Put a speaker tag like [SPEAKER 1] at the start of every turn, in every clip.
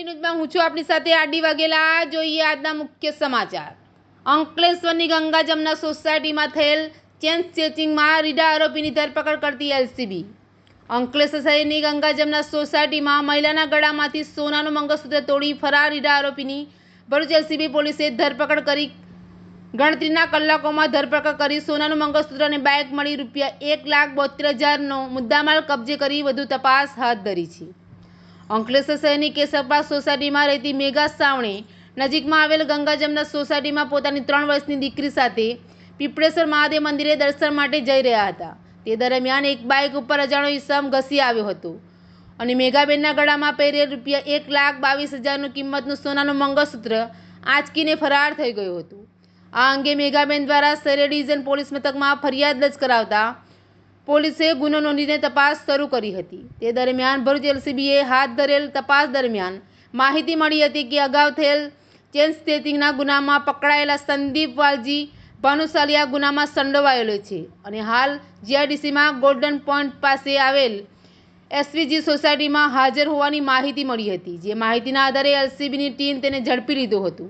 [SPEAKER 1] એડી ન્યૂઝમાં હું છું આપણી સાથે આડી વાઘેલા। જોઈએ આજના મુખ્ય સમાચાર। અંકલેશ્વરની ગંગા જમના સોસાયટીમાં થયેલ ચેન સ્નેચિંગમાં રીઢા આરોપીની ધરપકડ કરતી એલસીબી। અંકલેશ્વર શહેરની ગંગા જમના સોસાયટીમાં મહિલાના ગળામાંથી સોનાનું મંગળસૂત્ર તોડી ફરાર રીઢા આરોપીની ભરૂચ એલસીબી પોલીસે ધરપકડ કરી। ગણતરીના કલાકોમાં ધરપકડ કરી સોનાનું મંગળસૂત્ર અને બાઇક મળી ₹1,72,000નો મુદ્દામાલ કબજે કરી વધુ તપાસ હાથ ધરી છે। અંકલેશ્વર શહેરની કેશવપાર્ક સોસાયટીમાં રહેતી મેઘા સાવણે નજીકમાં આવેલ ગંગા જમના સોસાયટીમાં પોતાની 3 વર્ષની દીકરી સાથે પીપળેશ્વર મહાદેવ મંદિરે દર્શન માટે જઈ રહ્યા હતા। તે દરમિયાન એક બાઇક ઉપર અજાણ્યો ઈસમ ઘસી આવ્યો હતો અને મેઘાબેનના ગળામાં પહેરેલ ₹1,22,000 કિંમતનું સોનાનું મંગળસૂત્ર આંચકીને ફરાર થઈ ગયો હતો। આ અંગે મેઘાબેન દ્વારા શહેર ડિવિઝન પોલીસ મથકમાં ફરિયાદ દર્જ કરાવતા પોલીસે ગુનો નોંધીને તપાસ શરૂ કરી હતી। તે દરમિયાન ભરૂચ એલસીબીએ હાથ ધરેલ તપાસ દરમિયાન માહિતી મળી હતી કે અગાઉ થયેલ ચેન સ્નેચિંગના ગુનામાં પકડાયેલા સંદીપ વાલજી ભાનુશાલી આ ગુનામાં સંડોવાયેલો છે અને હાલ જીઆઈડીસીમાં ગોલ્ડન પોઈન્ટ પાસે આવેલ એસવીજી સોસાયટીમાં હાજર હોવાની માહિતી મળી હતી। જે માહિતીના આધારે એલસીબીની ટીમ તેને ઝડપી લીધો હતો।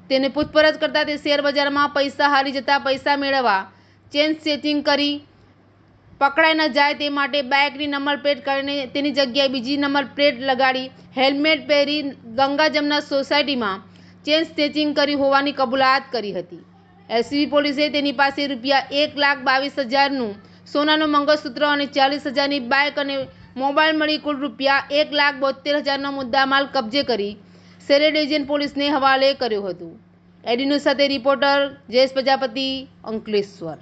[SPEAKER 1] તેને પૂછપરછ કરતા તે શેર બજારમાં પૈસા હારી જતા પૈસા મેળવવા ચેન સ્નેચિંગ કરી પકડાઈ ન જાય તે માટે બાઇકની નંબર પ્લેટ કાઢીને તેની જગ્યાએ બીજી નંબર પ્લેટ લગાડી હેલ્મેટ પહેરી ગંગા જમના સોસાયટીમાં ચેન સ્નેચિંગ કરી હોવાની કબૂલાત કરી હતી। એલસીબી પોલીસે તેની પાસે ₹1,22,000નું સોનાનું મંગળસૂત્ર અને 40,000ની બાઇક અને મોબાઈલ મળી કુલ ₹1,72,000નો મુદ્દામાલ કબજે કરી શહેર ડિવિઝન પોલીસને હવાલે કર્યો હતો। એડી ન્યૂઝ સાથે રિપોર્ટર જયેશ પ્રજાપતિ, અંકલેશ્વર।